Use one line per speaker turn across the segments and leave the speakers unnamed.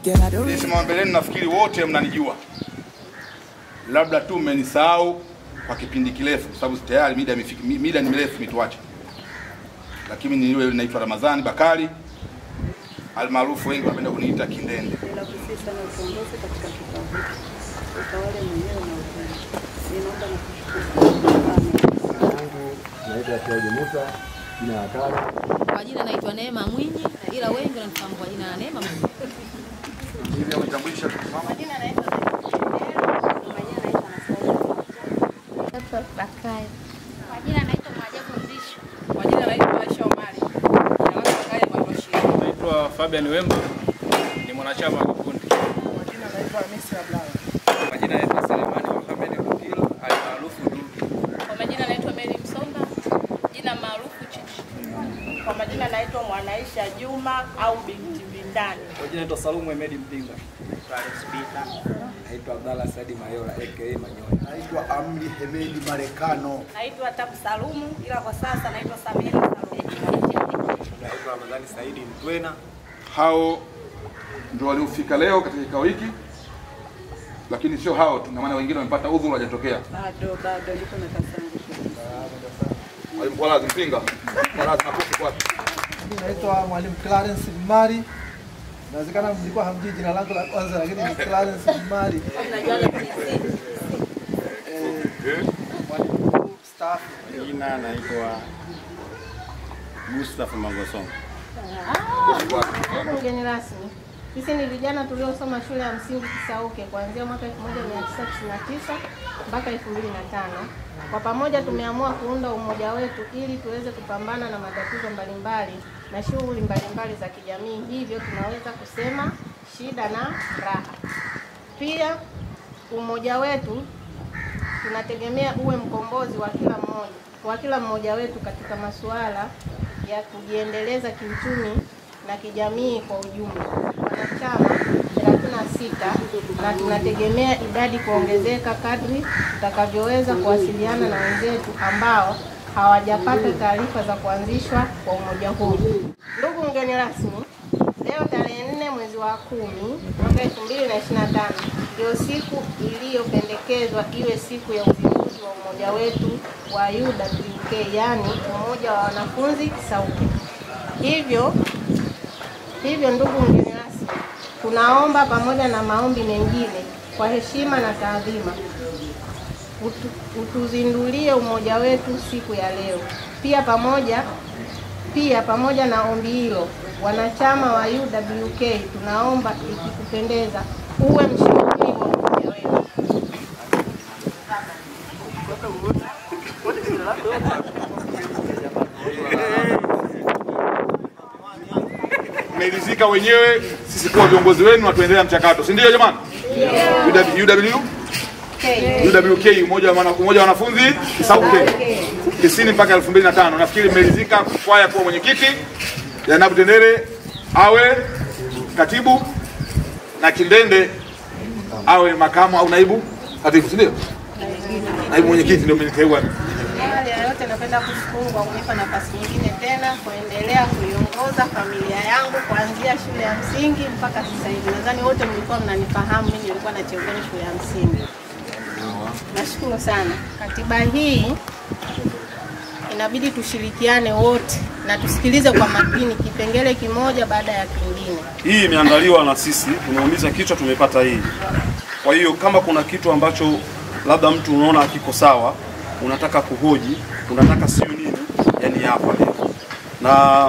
Nilisema mbeleni, nafikiri wote mnanijua. Labda tu mmenisahau kwa kipindi kirefu kwa sababu tayari mida ni mirefu mituache. Lakini ni yule naitwa Ramadhani Bakari, almaarufu wengi wanapenda kuniita Kindende.
Naitwa Claude Musa, jina la kale.
Kwa jina naitwa Neema Mwinyi, ila wengi wananifahamu kwa jina la Neema Mwinyi.
Hivi umetambulisha mama?
Kwa jina naitwa
Bakari. Kwa jina naitwa Maajabu Mrisho.
Kwa jina naitwa Aisha Omari.
Naitwa Fabian Wemba, ni mwanachama wa kikundi.
Kwa jina naitwa Hamisi Abdalla.
Kwa jina naitwa Selemani Mohamed Kukilo, almaarufu Dudu.
Kwa majina naitwa Mary Msonga, jina maarufu Chichi.
Kwa majina naitwa Mwanaisha Juma au Binti Bindani.
Kwa jina naitwa Salumu Ahmed Mpinga.
Naitwa Abdalla Saidi Mayola aka Manyoya.
Naitwa Amri Hemedi Marekano.
Naitwa Tabu Salumu ila kwa sasa naitwa Samira Salumu.
Naitwa Ramadhani Saidi Mtwena.
Hao ndio waliofika leo katika kikao hiki. Lakini sio hao tu, maana wengine wamepata udhuru hajatokea.
Bado niko na Kasangu.
Mwalimu kwa lazima Mpinga. Kwa lazima kufi kwa.
Naitwa Mwalimu Clarence Mari. Inawezekana mlikuwa hamjui jina langu la kwanza lakini ni Clarence Mari. Mwalimu staff.
Jina naitwa Mustafa Magosongo.
Mgeni rasmi. Sisi ni vijana tuliosoma shule ya msingi Kisauke kuanzia mwaka 1999 mpaka 2005. Kwa pamoja tumeamua kuunda umoja wetu ili tuweze kupambana na matatizo mbalimbali na shughuli mbalimbali za kijamii, hivyo tunaweza kusema shida na raha. Pia umoja wetu tunategemea uwe mkombozi wa kila mmoja wetu katika masuala ya kujiendeleza kiuchumi na kijamii kwa ujumla. Wanachama 36 na tunategemea idadi kuongezeka kadri tutakavyoweza kuwasiliana na wenzetu ambao hawajapata taarifa za kuanzishwa kwa umoja huu. Ndugu mgeni rasmi, leo tarehe 4 mwezi wa 10 mwaka 2025 ndio siku iliyopendekezwa iwe siku ya uzinduzi wa umoja wetu wa UWK, yani umoja wa wanafunzi Kisauke. Hivyo ndugu mgeni rasmi, tunaomba pamoja na maombi mengine kwa heshima na taadhima utuzindulie umoja wetu siku ya leo. Pia pamoja na ombi hilo, wanachama wa UWK tunaomba ikikupendeza uwe mshiriki wa umoja wetu.
Mmeridhika wenyewe sisi kuwa viongozi wenu na tuendelea mchakato, si ndio jamani? UWK umoja wa wanafunzi Kisauke 90 mpaka 2005. Nafikiri mmeridhika kwaya kuwa mwenyekiti, Janabu Tendere awe katibu na Kindende awe makamu au naibu katibu, si ndio? Naibu mwenyekiti ndio mmeniteua.
Awali ya yote napenda kushukuru kwa kunipa nafasi nyingine tena kuendelea kuiongoza familia yangu kuanzia shule ya msingi mpaka sasa hivi. Nadhani wote mlikuwa mnanifahamu mimi nilikuwa nachezea shule ya msingi. Nashukuru sana. Katiba hii inabidi tushirikiane wote na tusikilize kwa makini kipengele kimoja baada ya kingine.
Hii imeandaliwa na sisi, tumeuliza kichwa tumepata hii. Kwa hiyo kama kuna kitu ambacho labda mtu unaona hakiko sawa, unataka kuhoji, unataka sio nini, yani hapa leo. Na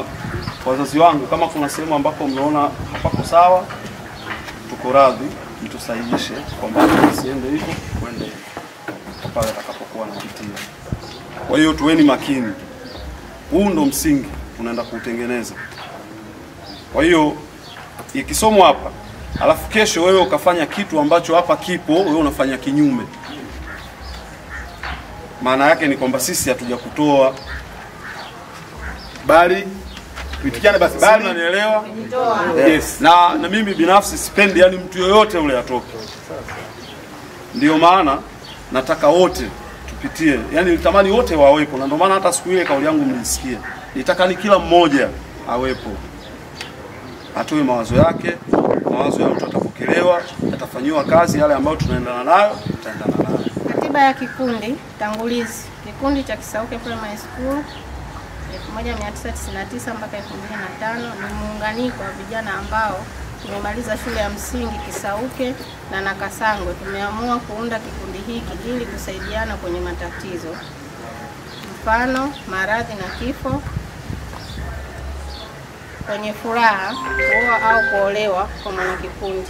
wazazi wangu, kama kuna sehemu ambapo mnaona hapako sawa, tuko radhi mtusaidishe kwamba siende hivyo, kwende pale atakapokuwa anapitia. Kwa hiyo tuweni makini. Huu ndo msingi tunaenda kuutengeneza. Kwa hiyo ikisomwa hapa, alafu kesho wewe ukafanya kitu ambacho hapa kipo, wewe unafanya kinyume, maana yake ni kwamba sisi hatuja kutoa
Bali tuitikiane basi, bali
unanielewa? Yes. Na mimi binafsi sipendi yani mtu yoyote ule atoke. Ndio maana nataka wote tupitie. Yani nitamani wote wawepo, na ndio maana hata siku ile kauli yangu mlisikia. Nitaka ni kila mmoja awepo. Atoe mawazo yake, mawazo ya mtu yatapokelewa, yatafanyiwa kazi, yale ambayo tunaendana nayo tutaendana nayo.
Katiba ya kikundi tangulizi. Kikundi cha Kisauke Primary School 1999 mpaka 2005 ni muunganiko wa vijana ambao tumemaliza shule ya msingi Kisauke na Nakasangwe. Tumeamua kuunda kikundi hiki ili kusaidiana kwenye matatizo, mfano maradhi na kifo, kwenye furaha, kuoa au kuolewa kwa mwanakikundi.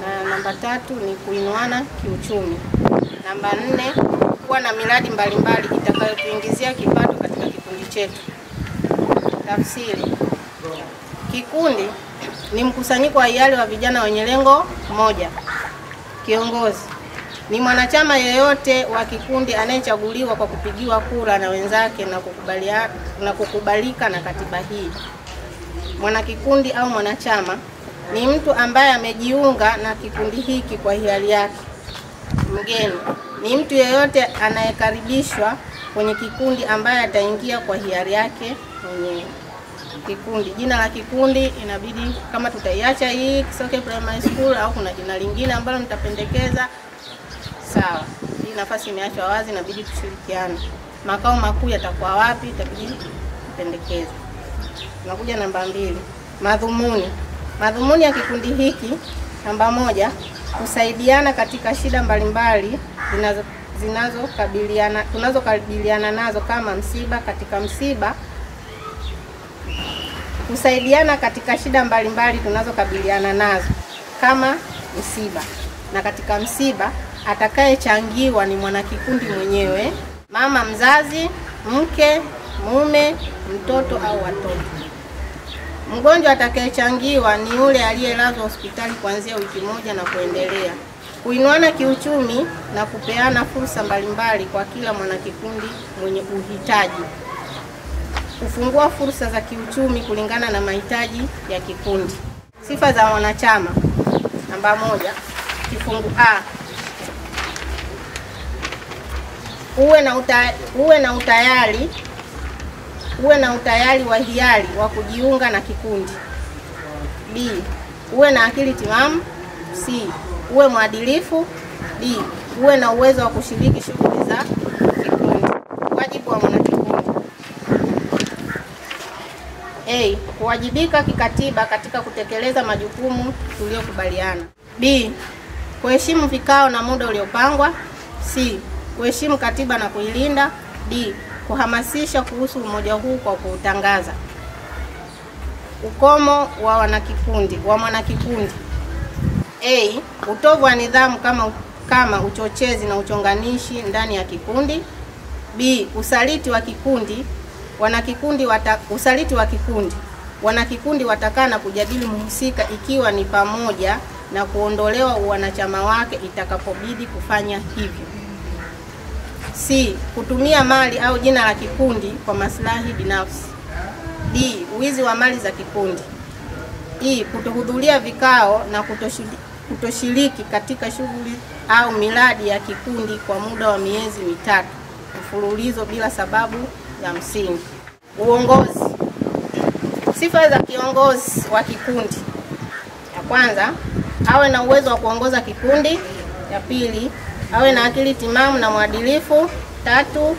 Na namba 3 ni kuinuana kiuchumi. Namba 4, kuwa na miradi mbalimbali itakayotuingizia kipato katika kikundi chetu. Tafsiri: kikundi ni mkusanyiko wa hiari wa vijana wenye lengo moja. Kiongozi ni mwanachama yeyote wa kikundi anayechaguliwa kwa kupigiwa kura na wenzake na kukubalika na katiba hii. Mwanakikundi au mwanachama ni mtu ambaye amejiunga na kikundi hiki kwa hiari yake. Mgeni ni mtu yeyote anayekaribishwa kwenye kikundi ambaye ataingia kwa hiari yake mwenyewe. Kikundi, jina la kikundi inabidi, kama tutaiacha hii Kisauke Primary School au kuna jina lingine ambalo mtapendekeza, sawa. Hii nafasi imeachwa wazi, inabidi tushirikiane. Makao makuu yatakuwa wapi, itabidi tupendekeze. Tunakuja namba 2, madhumuni. Madhumuni ya kikundi hiki: namba 1, kusaidiana katika shida mbalimbali tunazokabiliana nazo kama msiba. Katika msiba, kusaidiana katika shida mbalimbali tunazokabiliana nazo kama msiba. Na katika msiba, atakayechangiwa ni mwanakikundi mwenyewe, mama mzazi, mke, mume, mtoto au watoto. Mgonjwa atakayechangiwa ni yule aliyelazwa hospitali kuanzia wiki 1 na kuendelea. Kuinuana kiuchumi na kupeana fursa mbalimbali kwa kila mwanakikundi mwenye uhitaji. Kufungua fursa za kiuchumi kulingana na mahitaji ya kikundi. Sifa za wanachama. Namba 1, kifungu A. Uwe na utayari wa hiari wa kujiunga na kikundi. B. Uwe na akili timamu. C. Uwe mwadilifu. D. Uwe na uwezo wa kushiriki shughuli za kikundi. Wajibu wa mwanakikundi: A. Kuwajibika kikatiba katika kutekeleza majukumu tuliyokubaliana. B. Kuheshimu vikao na muda uliopangwa. C. Kuheshimu katiba na kuilinda. D. Kuhamasisha kuhusu umoja huu kwa kuutangaza. Ukomo wa mwanakikundi: A. Utovu wa nidhamu kama uchochezi na uchonganishi ndani ya kikundi. B. Usaliti wa kikundi. Wanakikundi watakaa na kujadili mhusika, ikiwa ni pamoja na kuondolewa wanachama wake itakapobidi kufanya hivyo. C. Kutumia mali au jina la kikundi kwa maslahi binafsi. D. Wizi wa mali za kikundi. E. Kutohudhuria vikao na kutoshiriki katika shughuli au miradi ya kikundi kwa muda wa miezi 3 mfululizo bila sababu ya msingi. Uongozi. Sifa za kiongozi wa kikundi: ya kwanza, awe na uwezo wa kuongoza kikundi. Ya pili, awe na akili timamu na mwadilifu. 3,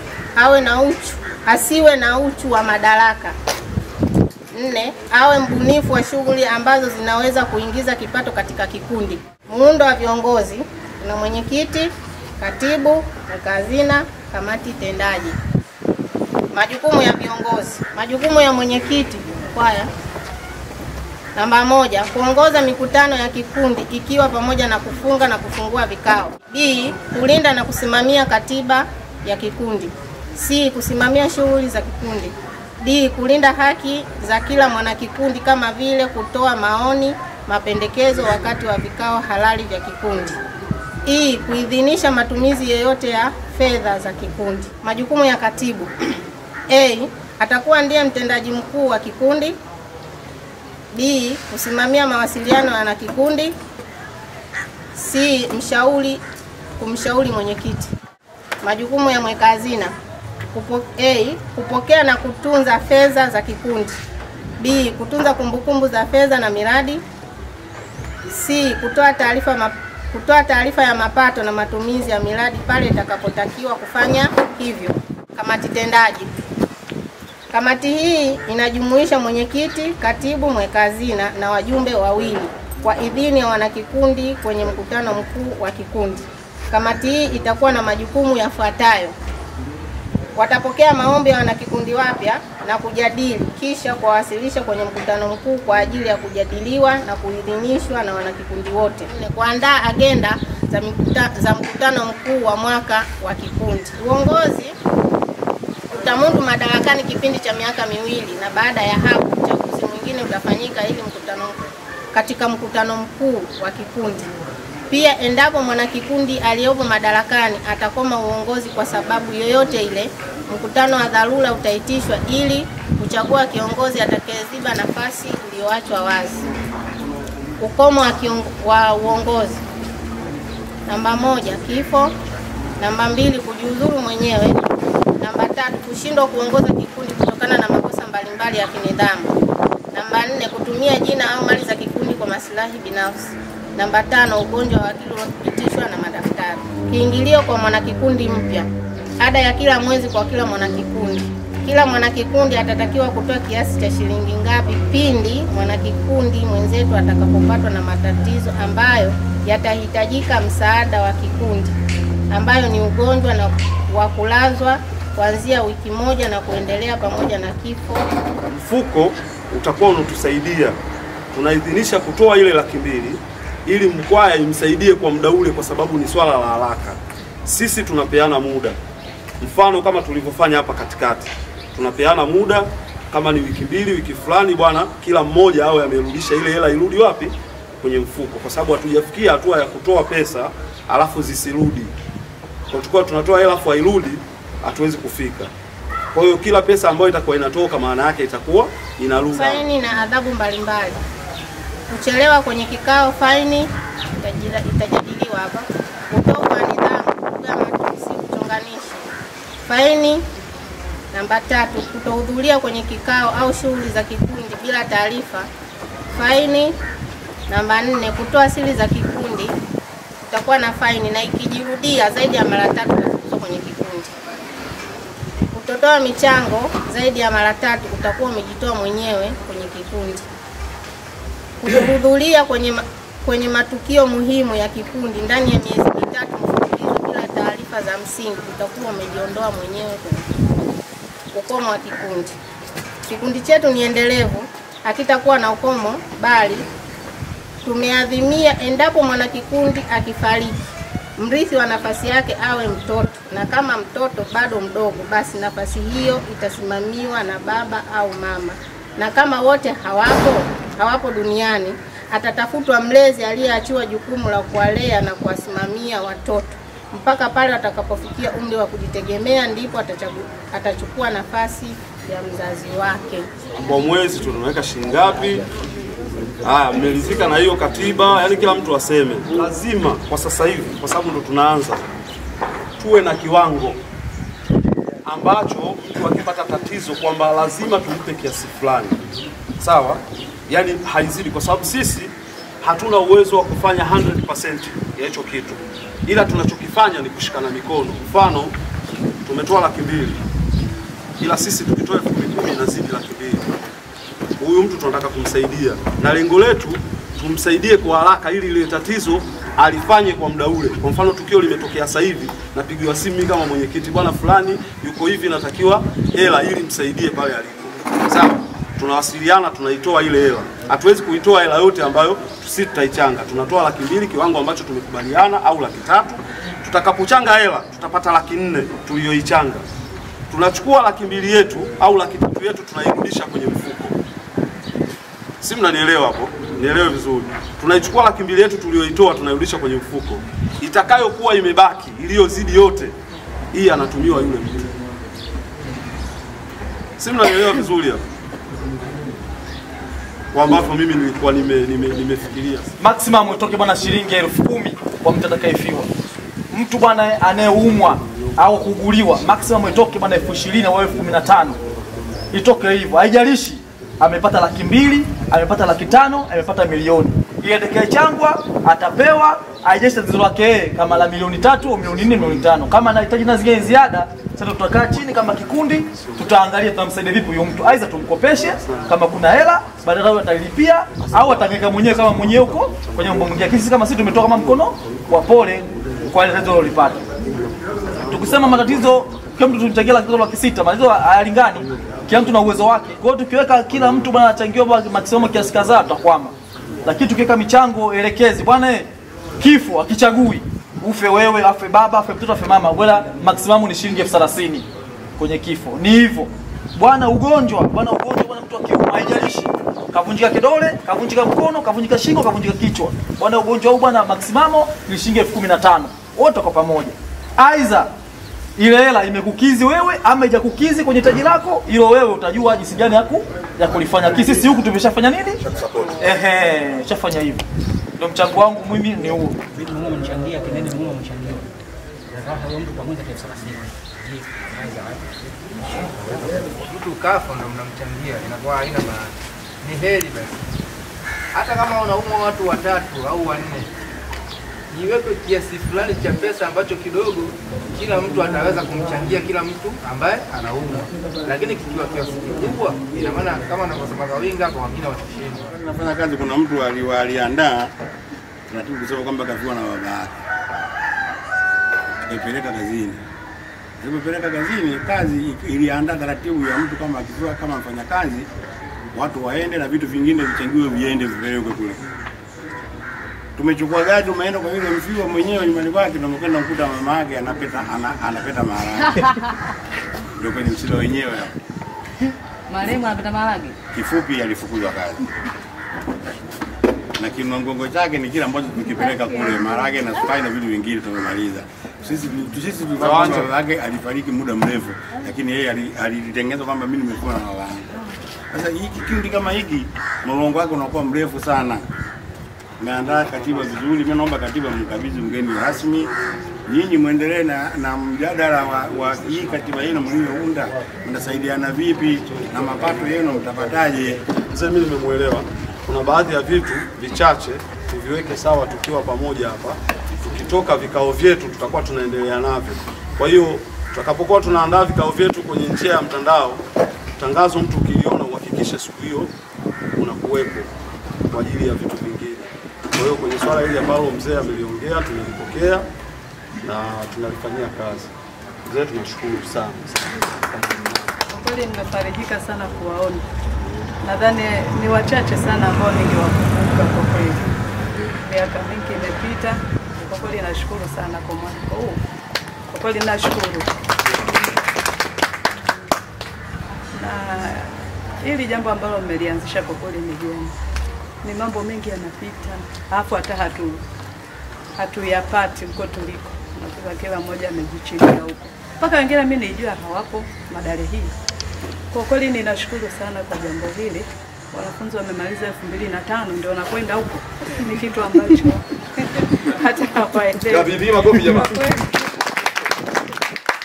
asiwe na uchu wa madaraka. 4, awe mbunifu wa shughuli ambazo zinaweza kuingiza kipato katika kikundi. Muundo wa viongozi: kuna mwenyekiti, katibu, mweka hazina, kamati tendaji. Majukumu ya viongozi. Majukumu ya mwenyekiti kwaya: namba 1, kuongoza mikutano ya kikundi ikiwa pamoja na kufunga na kufungua vikao. B. Kulinda na kusimamia katiba ya kikundi. C. Kusimamia shughuli za kikundi. D. Kulinda haki za kila mwanakikundi kama vile kutoa maoni, mapendekezo wakati wa vikao halali vya kikundi. E. Kuidhinisha matumizi yoyote ya fedha za kikundi. Majukumu ya katibu: A. Atakuwa ndiye mtendaji mkuu wa kikundi. B. Kusimamia mawasiliano ya wanakikundi. C. Kumshauri mwenyekiti. Majukumu ya mweka hazina: A. Kupokea na kutunza fedha za kikundi. B. Kutunza kumbukumbu za fedha na miradi. C. Kutoa taarifa ya mapato na matumizi ya miradi pale itakapotakiwa kufanya hivyo. Kamati tendaji. Kamati hii inajumuisha mwenyekiti, katibu, mweka hazina na wajumbe wawili kwa idhini ya wanakikundi kwenye mkutano mkuu wa kikundi. Kamati hii itakuwa na majukumu yafuatayo: watapokea maombi ya wanakikundi wapya na kujadili, kisha kuwasilisha kwenye mkutano mkuu kwa ajili ya kujadiliwa na kuidhinishwa na wanakikundi wote. Kuandaa agenda za mkutano mkuu wa mwaka wa kikundi. Uongozi utamundu madarakani kipindi cha miaka miwili, na baada ya hapo uchaguzi mwingine utafanyika ili katika mkutano mkuu wa kikundi. Pia endapo mwanakikundi aliyopo madarakani atakoma uongozi kwa sababu yoyote ile, mkutano wa dharura utaitishwa ili kuchagua kiongozi atakayeziba nafasi iliyoachwa wazi. Ukomo wa uongozi. Namba 1, kifo. Namba 2, kujiuzuru mwenyewe. Namba 3, kushindwa kuongoza kikundi kutokana na makosa mbalimbali ya kinidhamu. Namba 4, kutumia jina au mali za kikundi kwa maslahi binafsi. Namba 5, ugonjwa wa akili unaothibitishwa na madaktari. Kiingilio kwa mwanakikundi mpya. Ada ya kila mwezi kwa kila mwanakikundi. Kila mwanakikundi atatakiwa kutoa kiasi cha shilingi ngapi pindi mwanakikundi mwenzetu atakapopatwa na matatizo ambayo yatahitajika msaada wa kikundi, ambayo ni ugonjwa na wa kulazwa kuanzia wiki moja na kuendelea pamoja na kifo.
Mfuko utakuwa unatusaidia. Tunaidhinisha kutoa ile 200,000 ili mkwaya imsaidie kwa muda ule, kwa sababu ni swala la haraka. Sisi tunapeana muda. Mfano kama tulivyofanya hapa katikati. Tunapeana muda kama ni wiki 2, wiki fulani bwana, kila mmoja awe amerudisha ile hela irudi wapi? Kwenye mfuko, kwa sababu hatujafikia hatua ya kutoa pesa alafu zisirudi. Kwa tukua tunatoa hela alafu hairudi, hatuwezi kufika. Kwa hiyo kila pesa ambayo itakuwa inatoka maana yake itakuwa inarudi.
Faini na adhabu mbalimbali. Kuchelewa kwenye kikao, faini itajadiliwa hapa. Utovu wa nidhamu, lugha ya matusi, kuchonganisha. Faini. Namba 3, kutohudhuria kwenye kikao au shughuli za kikundi bila taarifa. Faini. Namba 4, kutoa siri za kikundi, utakuwa na faini, na ikijirudia zaidi ya mara 3 utafukuzwa kwenye kikundi. Kutotoa michango zaidi ya mara 3 utakuwa umejitoa mwenyewe kwenye kikundi. Kutohudhuria kwenye matukio muhimu ya kikundi ndani ya miezi 3 mfululizo bila taarifa za msingi, utakuwa umejiondoa mwenyewe kwenye kikundi. Ukomo wa kikundi. Kikundi chetu ni endelevu, hakitakuwa na ukomo, bali tumeadhimia endapo mwanakikundi akifariki, mrithi wa nafasi yake awe mtoto, na kama mtoto bado mdogo, basi nafasi hiyo itasimamiwa na baba au mama, na kama wote hawapo duniani, atatafutwa mlezi aliyeachiwa jukumu la kuwalea na kuwasimamia watoto mpaka pale atakapofikia umri wa kujitegemea, ndipo atachukua nafasi ya mzazi wake.
Kwa mwezi tunaweka shilingi ngapi? Mmelizika na hiyo katiba, yani kila mtu aseme. Lazima kwa sasa hivi, kwa sababu ndo tunaanza, tuwe na kiwango ambacho mtu akipata tatizo kwamba lazima tumpe kiasi fulani. Sawa? Yani haizidi, kwa sababu sisi hatuna uwezo wa kufanya 100% ya hicho kitu. Ila tunachokifanya ni kushikana mikono. Mfano tumetoa 200,000. Ila sisi tukitoa 10,000 inazidi 200,000. Huyu mtu tunataka kumsaidia. Na lengo letu tumsaidie kwa haraka ili ile tatizo alifanye kwa muda ule. Kwa mfano tukio limetokea sasa hivi, napigiwa simu mimi kama mwenyekiti, bwana fulani yuko hivi, natakiwa hela ili msaidie pale alipo. Sawa? Tunawasiliana, tunaitoa ile hela. Hatuwezi kuitoa hela yote ambayo sisi tutaichanga. Tunatoa 200,000 kiwango ambacho tumekubaliana, au 300,000. Tutakapochanga hela tutapata 400,000 tuliyoichanga. Tunachukua 200,000 yetu au 300,000 yetu tunairudisha kwenye mfuko. Si mnanielewa hapo? Nielewe vizuri. Tunaichukua 200,000 yetu tuliyoitoa tunairudisha kwenye mfuko. Itakayokuwa imebaki iliyozidi yote, hii anatumiwa yule mtu. Si mnanielewa vizuri hapo? Kwa ambapo mimi nilikuwa nimefikiria
maximum utoke bwana shilingi 10,000 kwa mtu atakayefiwa. Mtu bwana anayeumwa au kuguliwa maximum itoke bwana 20,000 au 15,000. Itoke hivyo. Haijalishi amepata 200,000, amepata 500,000, amepata milioni. Ile atakayechangwa atapewa ajeshe tatizo lake kama la milioni 3 au milioni 4 milioni 5. Kama anahitaji na zingine ziada, sasa tutakaa chini kama kikundi, tutaangalia tutamsaidia vipi huyo mtu. Aidha tumkopeshe kama kuna hela, baadaye atalipia au atangeka mwenyewe kama mwenyewe huko kwenye mambo mengine. Kisi kama sisi tumetoka kama mkono wa pole kwa ile tatizo lolipata. Tukisema matatizo kila mtu tumchangia laki 6, matatizo hayalingani, kila mtu na uwezo wake. Kwa hiyo tukiweka kila mtu bwana achangiwe bwana maximum kiasi kadhaa tutakwama. Lakini tukiweka michango elekezi bwana kifo akichagui ufe wewe afe baba afe mtoto afe mama, bwana maximum ni shilingi 30,000 kwenye kifo. Ni hivyo. Bwana ugonjwa bwana mtu akiuma haijalishi. Kavunjika kidole, kavunjika mkono, kavunjika shingo, kavunjika kichwa. Bwana ugonjwa huu bwana maximum ni shilingi 15,000. Wote kwa pamoja. Aidha ile hela imekukizi wewe ama haijakukizi kwenye taji lako, hilo wewe utajua jinsi gani ya kulifanya. Sisi huku tumeshafanya nini? Shafanya hivyo. Ndio mchango wangu mimi ni huo.
Vitu Mungu mchangia kinene Mungu mchangia. Na kama mtu pamoja kwa 30.
Mtu kafa na mnamchangia inakuwa haina maana. Ni heri basi. Hata kama unaumwa watu 3 au 4, niweke kiasi fulani cha pesa ambacho kidogo kila mtu ataweza kumchangia kila mtu ambaye anaumwa. Lakini kikiwa kiasi kikubwa, ina maana kama anavyosema Kawinga kwa wengine watashindwa.
Nafanya kazi, kuna mtu aliandaa tunataka kusema kwamba kafiwa na baba yake. Alipeleka kazini. Alipeleka kazini, kazi iliandaa taratibu ya mtu kama akifiwa kama mfanya kazi, watu waende na vitu vingine vichangiwe viende vipelekwe kule. Tumechukua gari tumeenda kwa yule mfiwa mwenyewe nyumbani kwake, tumekwenda kukuta mama yake anapeta maharage. Ndio kwenye msiba wenyewe hapo.
Marehemu anapeta maharage.
Kifupi alifukuzwa kazi. Na kinongongo chake ni kile ambacho tukipeleka kule maharage na sukari na vitu vingine tumemaliza. Sisi tulifanya baba yake alifariki muda mrefu, lakini yeye alitengeneza kwamba mimi nimekuwa na baba yangu. Sasa hiki kikundi kama hiki mlongo wake unakuwa mrefu sana. Meandaa katiba vizuri, mimi naomba katiba mkabidhi mgeni rasmi. Nyinyi muendelee na mjadala wa hii katiba yenu mliounda, mtasaidiana vipi na mapato yenu mtapataje?
Sasa mimi nimemuelewa. Kuna baadhi ya vitu vichache tuviweke sawa tukiwa pamoja hapa. Tukitoka vikao vyetu tutakuwa tunaendelea navyo. Kwa hiyo tutakapokuwa tunaandaa vikao vyetu kwenye njia ya mtandao, tangazo mtu ukiliona uhakikishe siku hiyo unakuwepo kwa ajili ya vitu vingine. Kwa hiyo kwenye swala hili ambalo mzee ameliongea tumelipokea na tunalifanyia kazi. Mzee tunashukuru sana.
Kwa kweli nimefarijika sana kuwaona. Nadhani ni wachache sana ambao ningewakumbuka kwa kweli. Miaka mingi imepita. Kwa kweli nashukuru sana kwa mwaliko huu. Kwa kweli nashukuru. Na hili jambo ambalo mmelianzisha kwa kweli ni jema. Ni mambo mengi yanapita, alafu hata hatuyapati huko tuliko. Nakuta kila mmoja amejichilia huko. Mpaka wengine mimi nijua hawapo madare hii. Kwa kweli ninashukuru sana kwa jambo hili. Wanafunzi wamemaliza 2005 ndio wanakwenda huko. Ni kitu ambacho hata hawaelewi.
Gabibi makofi jamaa.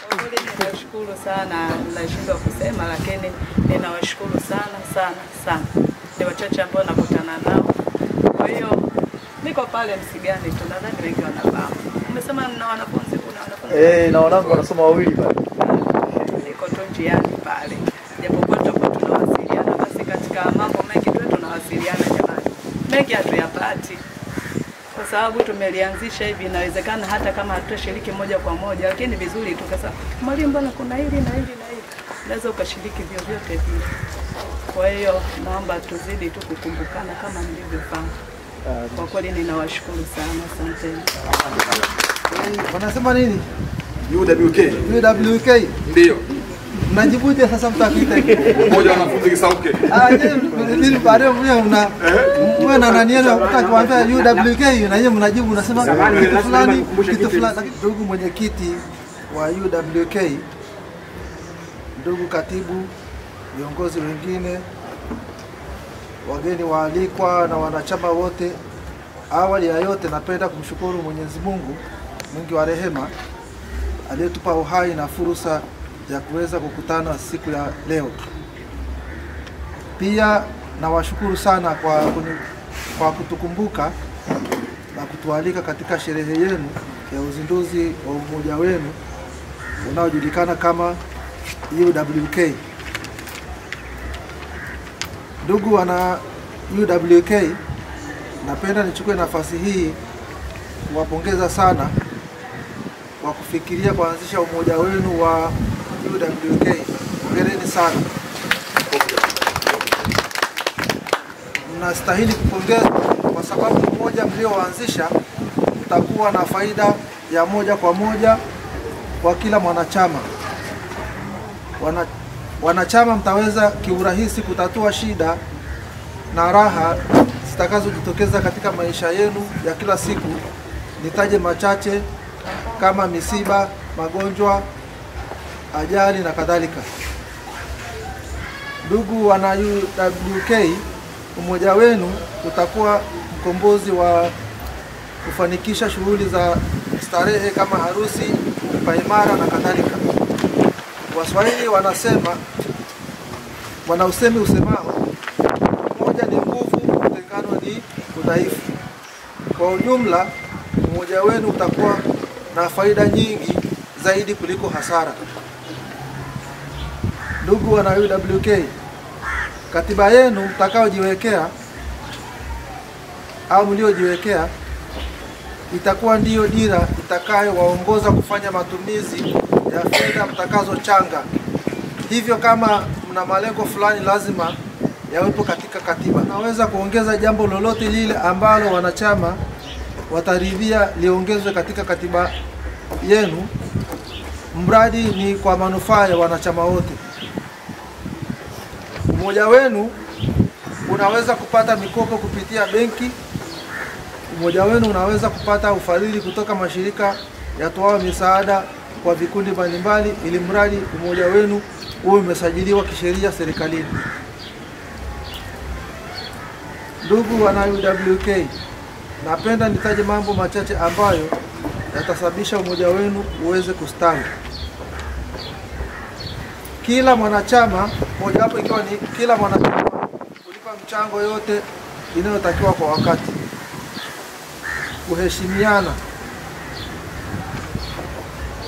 Kwa kweli ninashukuru sana, nashindwa kusema lakini ninawashukuru sana. Ni wachache ambao nakutana nao. Kwa hiyo niko pale Msigani tu, nadhani wengi wanafahamu. Umesema mna wanafunzi, kuna wanafunzi?
Na wanangu wanasoma wawili pale.
Niko tu njiani pale. Japokuwa tutakuwa tunawasiliana, basi katika mambo mengi tu tunawasiliana jamani. Mengi hatuyapati. Kwa sababu tumelianzisha hivi, inawezekana hata kama hatutashiriki moja kwa moja, lakini vizuri tukasema mwalimu bwana kuna hili na hili. Unaweza ukashiriki vyovyote vile. Kwa hiyo naomba tuzidi tu kukumbukana kama mlivyofanya. Kwa kweli ninawashukuru sana, asante.
Wanasema nini?
UWK. Ndio.
Mnajibuje sasa mtakuita
mmoja wanafunzi Kisauke?
Mimi baadaye mwe na nani yenu mtakwambia UWK na yeye mnajibu unasema kitu fulani. Ndugu mwenyekiti wa UWK, ndugu katibu, viongozi wengine, wageni waalikwa na wanachama wote, awali ya yote napenda kumshukuru Mwenyezi Mungu mwingi wa rehema aliyetupa uhai na fursa ya kuweza kukutana siku ya leo. Pia nawashukuru sana kwa kwa kutukumbuka na kutualika katika sherehe yenu ya uzinduzi wa umoja wenu unaojulikana kama UWK. Ndugu wana UWK, napenda nichukue nafasi hii kuwapongeza sana kwa kufikiria kuanzisha umoja wenu wa UWK. Hongereni sana. Mnastahili kupongezwa kwa sababu umoja mlioanzisha utakuwa na faida ya moja kwa moja kwa kila mwanachama. Wanachama mtaweza kiurahisi kutatua shida na raha zitakazojitokeza katika maisha yenu ya kila siku. Nitaje machache kama misiba, magonjwa, ajali na kadhalika. Ndugu wana UWK, umoja wenu utakuwa mkombozi wa kufanikisha shughuli za starehe kama harusi, paimara na kadhalika. Waswahili wana usemi usemao, umoja ni nguvu, utengano ni udhaifu. Kwa ujumla, umoja wenu utakuwa na faida nyingi zaidi kuliko hasara. Ndugu wana UWK, katiba yenu mtakaojiwekea au mliojiwekea itakuwa ndiyo dira itakayowaongoza kufanya matumizi ya fedha mtakazochanga. Hivyo kama mna malengo fulani lazima yawepo katika katiba. Naweza kuongeza jambo lolote lile ambalo wanachama wataridhia liongezwe katika katiba yenu, mradi ni kwa manufaa ya wanachama wote. Umoja wenu unaweza kupata mikopo kupitia benki. Umoja wenu unaweza kupata ufadhili kutoka mashirika yatoao misaada kwa vikundi mbalimbali, ili mradi umoja wenu uwe umesajiliwa kisheria serikalini. Ndugu wana UWK, napenda nitaje mambo machache ambayo yatasababisha umoja wenu uweze kustawi. Kila mwanachama, moja wapo ikiwa ni kila mwanachama kulipa mchango yote inayotakiwa kwa wakati, kuheshimiana,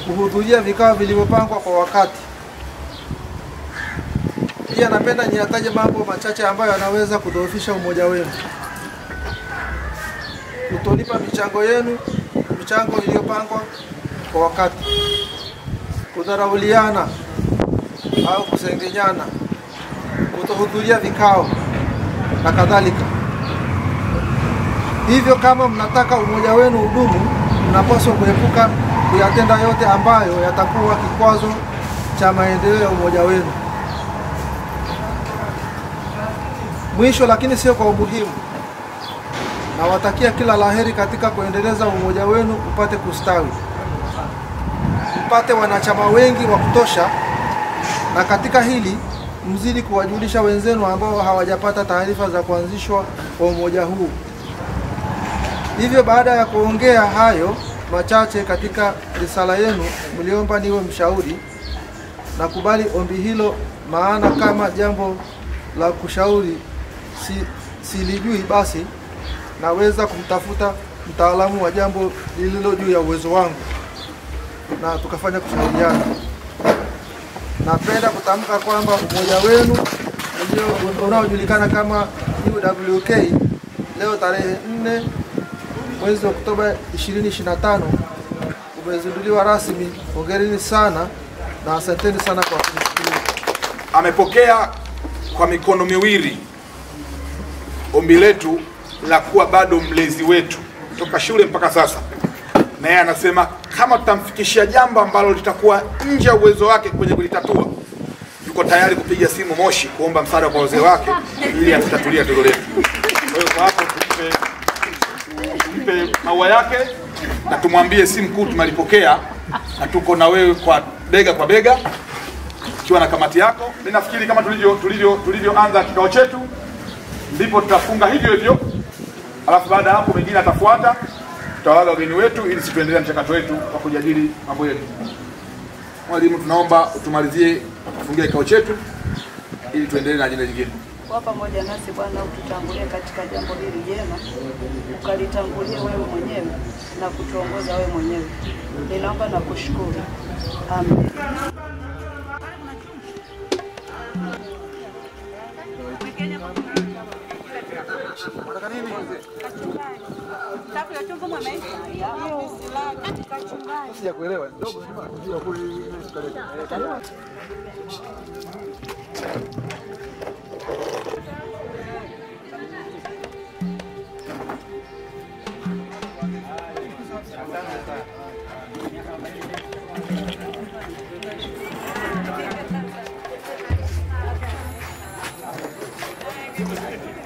kuhudhuria vikao vilivyopangwa kwa wakati. Pia napenda niyataje mambo machache ambayo yanaweza kudhoofisha umoja wenu: kutolipa michango iliyopangwa kwa wakati, kudharauliana au kusengenyana, kutohudhuria vikao na kadhalika. Hivyo kama mnataka umoja wenu udumu, mnapaswa kuepuka kuyatenda yote ambayo yatakuwa kikwazo cha maendeleo ya umoja wenu. Mwisho lakini sio kwa umuhimu, nawatakia kila laheri katika kuendeleza umoja wenu upate kustawi, upate wanachama wengi wa kutosha, na katika hili mzidi kuwajulisha wenzenu ambao hawajapata taarifa za kuanzishwa kwa umoja huu. Hivyo baada ya kuongea hayo machache katika risala yenu, mliomba niwe mshauri, na kubali ombi hilo, maana kama jambo la kushauri silijui, basi naweza kumtafuta mtaalamu wa jambo lililo juu ya uwezo wangu na tukafanya kushauriana. Napenda kutamka kwamba umoja wenu unaojulikana kama UWK leo tarehe 4 mwezi wa Oktoba 2025 umezinduliwa rasmi. Hongereni sana na asanteni sana kwa kunisikiliza.
Amepokea kwa mikono miwili ombi letu la kuwa bado mlezi wetu kutoka shule mpaka sasa, na yeye anasema kama tutamfikishia jambo ambalo litakuwa nje ya uwezo wake kwenye kulitatua, yuko tayari kupiga simu Moshi kuomba msaada kwa wazee wake ili atutatulie tatizo letu. Kwa hiyo kwa hapo tumpe maua yake na tumwambie si mkuu tumelipokea na tuko na wewe kwa bega kwa bega ukiwa na kamati yako. Mimi nafikiri kama tulivyoanza kikao chetu ndipo tutafunga hivyo hivyo, alafu baada hapo mengine atafuata, tutawaga wageni wetu ili situendelee mchakato wetu wa kujadili mambo yetu. Mwalimu, tunaomba utumalizie kufungia kikao chetu ili tuendelee na ajenda nyingine.
kwa pamoja nasi Bwana, ututangulie katika jambo hili jema, ukalitangulie wewe mwenyewe na kutuongoza wewe mwenyewe. Ninaomba na kushukuru. Amen.
Sijakuelewa.
Thank you.